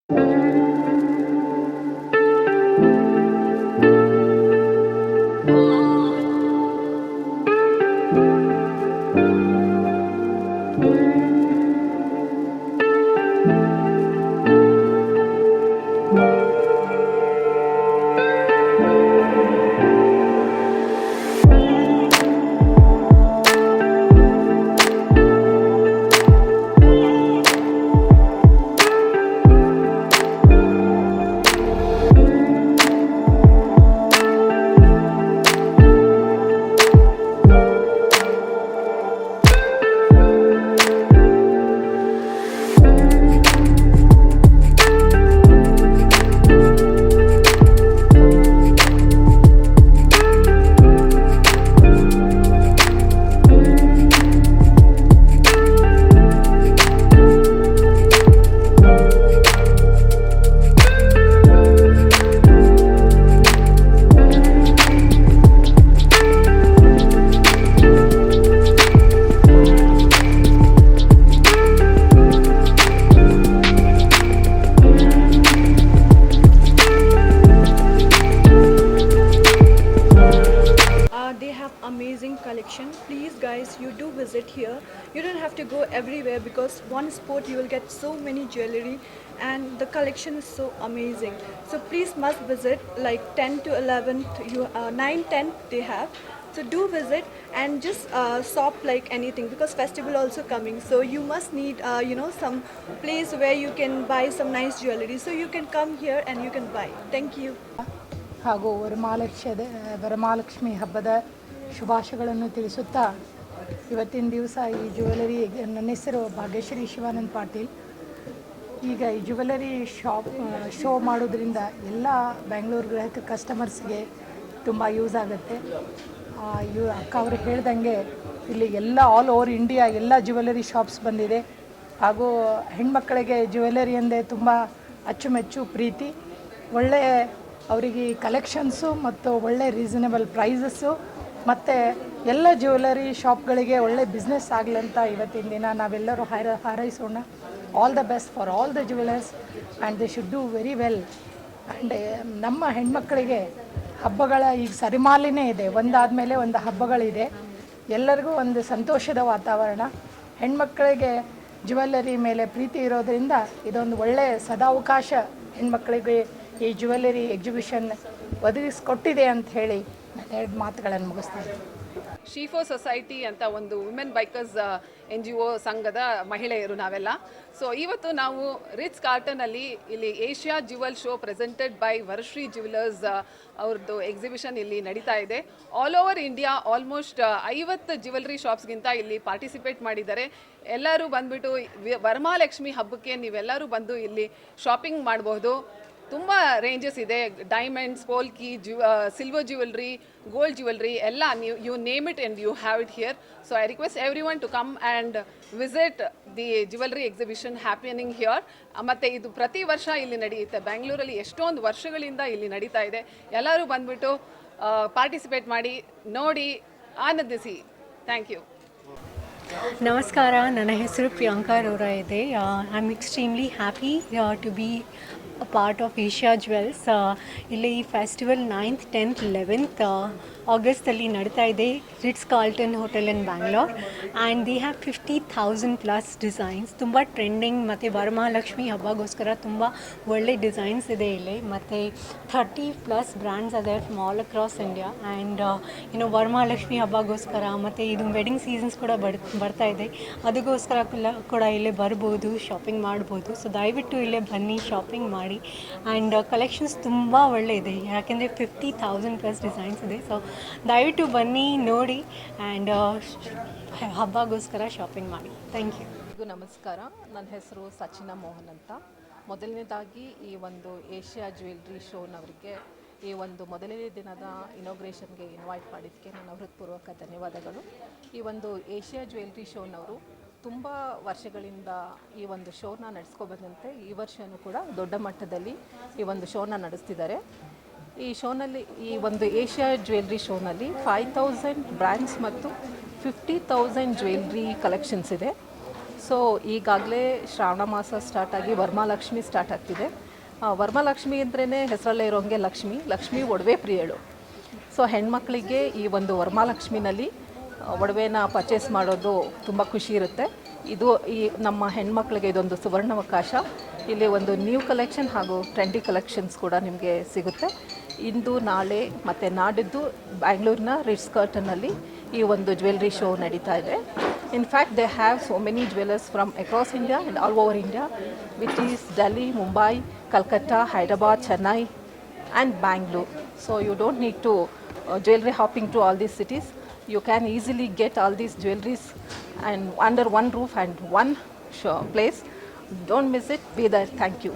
They have amazing collection. Please guys, you do visit here. You don't have to go everywhere because one spot you will get so many jewelry and the collection is so amazing. So please must visit like 10 to 11, you 9, 10 they have. So do visit and just shop like anything because festival also coming. So you must need some place where you can buy some nice jewelry. So you can come here and you can buy. Thank you. ಹಾಗೂ ವರಮಹಾಲಕ್ಷ್ಮಿ ಹಬ್ಬದ ಶುಭಾಶಯಗಳನ್ನು ತಿಳಿಸುತ್ತಾ ಇವತ್ತಿನ ದಿವಸ ಈ jewellery ನನ್ನ ಹೆಸರು ಭಾಗ್ಯಶ್ರೀ ಶಿವಾನಂದ್ ಪಾಟೀಲ್. ಈಗ ಈ ಜ್ಯುವೆಲರಿ ಶೋ ಮಾಡೋದ್ರಿಂದ ಎಲ್ಲ ಬೆಂಗಳೂರು ಗ್ರಾಹಕ ಕಸ್ಟಮರ್ಸ್ಗೆ ತುಂಬ ಯೂಸ್ ಆಗುತ್ತೆ. ಅಕ್ಕ ಅವರು ಹೇಳ್ದಂಗೆ ಇಲ್ಲಿ ಎಲ್ಲ ಆಲ್ ಓವರ್ ಇಂಡಿಯಾ ಎಲ್ಲ ಜ್ಯುವೆಲರಿ ಶಾಪ್ಸ್ ಬಂದಿದೆ. ಹಾಗೂ ಹೆಣ್ಮಕ್ಕಳಿಗೆ ಜ್ಯುವೆಲರಿ ಅಂದರೆ ತುಂಬ ಅಚ್ಚುಮೆಚ್ಚು ಪ್ರೀತಿ. ಒಳ್ಳೆಯ ಅವರಿಗೆ ಕಲೆಕ್ಷನ್ಸು ಮತ್ತು ಒಳ್ಳೆ ರೀಸನೇಬಲ್ ಪ್ರೈಸಸ್ಸು ಮತ್ತು ಎಲ್ಲ ಜ್ಯುವೆಲರಿ ಶಾಪ್ಗಳಿಗೆ ಒಳ್ಳೆ ಬಿಸ್ನೆಸ್ ಆಗಲಂತ ಇವತ್ತಿನ ದಿನ ನಾವೆಲ್ಲರೂ ಹಾರೈಸೋಣ. All the best for all the jewellers and they should do very well. And ನಮ್ಮ ಹೆಣ್ಮಕ್ಕಳಿಗೆ ಹಬ್ಬಗಳ ಈಗ ಸರಿಮಾಲಿನೇ ಇದೆ, ಒಂದಾದಮೇಲೆ ಒಂದು ಹಬ್ಬಗಳಿದೆ. ಎಲ್ಲರಿಗೂ ಒಂದು ಸಂತೋಷದ ವಾತಾವರಣ. ಹೆಣ್ಮಕ್ಕಳಿಗೆ ಜ್ಯುವೆಲರಿ ಮೇಲೆ ಪ್ರೀತಿ ಇರೋದರಿಂದ ಇದೊಂದು ಒಳ್ಳೆಯ ಸದಾವಕಾಶ ಹೆಣ್ಮಕ್ಕಳಿಗೆ ಈ ಜ್ಯುವೆಲರಿ ಎಕ್ಸಿಬಿಷನ್ ಒದಗಿಸ್ಕೊಟ್ಟಿದೆ ಅಂತ ಹೇಳಿ ನಾನು ಎರಡು ಮಾತುಗಳನ್ನು ಮುಗಿಸ್ತೀನಿ. ಶೀಫೋ ಸೊಸೈಟಿ ಅಂತ ಒಂದು ವುಮೆನ್ ಬೈಕರ್ಸ್ NGO ಸಂಘದ ಮಹಿಳೆಯರು ನಾವೆಲ್ಲ. ಸೊ ಇವತ್ತು ನಾವು ರಿಚ್ ಕಾರ್ಟನಲ್ಲಿ ಇಲ್ಲಿ Asia jewel show presented by Varashree jewellers ಅವ್ರದ್ದು ಎಕ್ಸಿಬಿಷನ್ ಇಲ್ಲಿ ನಡೀತಾ ಇದೆ. All over India almost 50 jewellery ಶಾಪ್ಸ್ಗಿಂತ ಇಲ್ಲಿ ಪಾರ್ಟಿಸಿಪೇಟ್ ಮಾಡಿದ್ದಾರೆ. ಎಲ್ಲರೂ ಬಂದುಬಿಟ್ಟು ವರಮಹಾಲಕ್ಷ್ಮಿ ಹಬ್ಬಕ್ಕೆ ನೀವೆಲ್ಲರೂ ಬಂದು ಇಲ್ಲಿ ಶಾಪಿಂಗ್ ಮಾಡಬಹುದು. ತುಂಬ ರೇಂಜಸ್ ಇದೆ, diamonds, polki, silver jewellery, gold jewellery ಎಲ್ಲ ನೀವು you name it and you have it here. So I request everyone to come and visit the jewellery exhibition happening here. ಮತ್ತು ಇದು ಪ್ರತಿ ವರ್ಷ ಇಲ್ಲಿ ನಡೆಯುತ್ತೆ. ಬೆಂಗಳೂರಲ್ಲಿ ಎಷ್ಟೊಂದು ವರ್ಷಗಳಿಂದ ಇಲ್ಲಿ ನಡೀತಾ ಇದೆ. ಎಲ್ಲರೂ ಬಂದುಬಿಟ್ಟು ಪಾರ್ಟಿಸಿಪೇಟ್ ಮಾಡಿ, ನೋಡಿ, ಆನಂದಿಸಿ. Thank you. ನಮಸ್ಕಾರ, ನನ್ನ ಹೆಸರು ಪ್ರಿಯಾಂಕಾ ರೋರಾ ಇದೆ. I am extremely happy to be a part of Asia Jewels. ಇಲ್ಲಿ ಈ ಫೆಸ್ಟಿವಲ್ 9th, 10th, 11th ಆಗಸ್ಟಲ್ಲಿ ನಡೀತಾ ಇದೆ Ritz Carlton hotel in Bangalore. And they have 50,000 plus designs. ತುಂಬ ಟ್ರೆಂಡಿಂಗ್ ಮತ್ತು ವರಮಹಾಲಕ್ಷ್ಮಿ ಹಬ್ಬಗೋಸ್ಕರ ತುಂಬ ಒಳ್ಳೆ ಡಿಸೈನ್ಸ್ ಇದೆ ಇಲ್ಲಿ. ಮತ್ತು 30+ ಬ್ರ್ಯಾಂಡ್ಸ್ ಅದೇ from all across India. And Varamahalakshmi ಹಬ್ಬಗೋಸ್ಕರ ಮತ್ತು ಇದು ವೆಡ್ಡಿಂಗ್ ಸೀಸನ್ಸ್ ಕೂಡ ಬರ್ತಾ ಇದೆ. ಅದಕ್ಕೋಸ್ಕರ ಕೂಡ ಇಲ್ಲೇ ಬರ್ಬೋದು, ಶಾಪಿಂಗ್ ಮಾಡ್ಬೋದು. ಸೊ ದಯವಿಟ್ಟು ಇಲ್ಲೇ ಬನ್ನಿ, ಶಾಪಿಂಗ್ ಮಾಡಿ. ಆ್ಯಂಡ್ ಕಲೆಕ್ಷನ್ಸ್ ತುಂಬ ಒಳ್ಳೆ ಇದೆ, ಯಾಕೆಂದರೆ 50,000+ ಡಿಸೈನ್ಸ್ ಇದೆ. ಸೊ ದಯವಿಟ್ಟು ಬನ್ನಿ, ನೋಡಿ, ಆ್ಯಂಡ್ ಹಬ್ಬಗೋಸ್ಕರ ಶಾಪಿಂಗ್ ಮಾಡಿ. Thank you. ನಮಸ್ಕಾರ, ನನ್ನ ಹೆಸರು ಸಚಿನಾ ಮೋಹನ್ ಅಂತ. ಮೊದಲನೇದಾಗಿ ಈ ಒಂದು ಏಷ್ಯಾ ಜ್ಯುವೆಲ್ರಿ ಶೋನವರಿಗೆ ಈ ಒಂದು ಮೊದಲನೇ ದಿನದ ಇನಾಗ್ರೇಷನ್ಗೆ ಇನ್ವೈಟ್ ಮಾಡಿದ್ದಕ್ಕೆ ನನ್ನ ಹೃತ್ಪೂರ್ವಕ ಧನ್ಯವಾದಗಳು. ಈ ಒಂದು ಏಷ್ಯಾ ಜ್ಯುವೆಲ್ರಿ ಶೋನವರು ತುಂಬ ವರ್ಷಗಳಿಂದ ಈ ಒಂದು ಶೋನ ನಡೆಸ್ಕೊಬಂದಂತೆ ಈ ವರ್ಷವೂ ಕೂಡ ದೊಡ್ಡ ಮಟ್ಟದಲ್ಲಿ ಈ ಒಂದು ಶೋನ ನಡೆಸ್ತಿದ್ದಾರೆ. ಈ ಶೋನಲ್ಲಿ, ಈ ಒಂದು ಏಷ್ಯಾ ಜ್ಯುವೆಲ್ರಿ ಶೋನಲ್ಲಿ 5,000 ಬ್ರ್ಯಾಂಡ್ಸ್ ಮತ್ತು 50,000 ಜ್ಯುವೆಲ್ರಿ ಕಲೆಕ್ಷನ್ಸ್ ಇದೆ. ಸೊ ಈಗಾಗಲೇ ಶ್ರಾವಣ ಮಾಸ ಸ್ಟಾರ್ಟ್ ಆಗಿ ವರಮಹಾಲಕ್ಷ್ಮಿ ಸ್ಟಾರ್ಟ್ ಆಗ್ತಿದೆ. ವರಮಹಾಲಕ್ಷ್ಮಿ ಅಂದ್ರೇ ಹೆಸರಲ್ಲೇ ಇರೋಂಗೆ ಲಕ್ಷ್ಮಿ ಒಡವೆ ಪ್ರಿಯಳು. ಸೊ ಹೆಣ್ಮಕ್ಳಿಗೆ ಈ ಒಂದು ವರಮಹಾಲಕ್ಷ್ಮಿನಲ್ಲಿ ಒಡವೆನ ಪರ್ಚೇಸ್ ಮಾಡೋದು ತುಂಬ ಖುಷಿ ಇರುತ್ತೆ. ಇದು ಈ ನಮ್ಮ ಹೆಣ್ಮಕ್ಳಿಗೆ ಇದೊಂದು ಸುವರ್ಣಾವಕಾಶ. ಇಲ್ಲಿ ಒಂದು ನ್ಯೂ ಕಲೆಕ್ಷನ್ ಹಾಗೂ ಟ್ರೆಂಡಿ ಕಲೆಕ್ಷನ್ಸ್ ಕೂಡ ನಿಮಗೆ ಸಿಗುತ್ತೆ. ಇಂದು ನಾಳೆ ಮತ್ತು ನಾಡಿದ್ದು ಬ್ಯಾಂಗ್ಳೂರಿನ ರಿಟ್ಸ್ ಕಾರ್ಟನ್ನಲ್ಲಿ ಈ ಒಂದು ಜ್ಯುವೆಲ್ರಿ ಶೋ ನಡೀತಾ ಇದೆ. In fact they have so many jewellers from across India and all over India, which is Delhi, Mumbai, Calcutta, Hyderabad, Chennai and Bangalore. So you don't need to jewelry hopping to all these cities. You can easily get all these jewelries and under one roof and one place. Don't miss it. Be there. Thank you.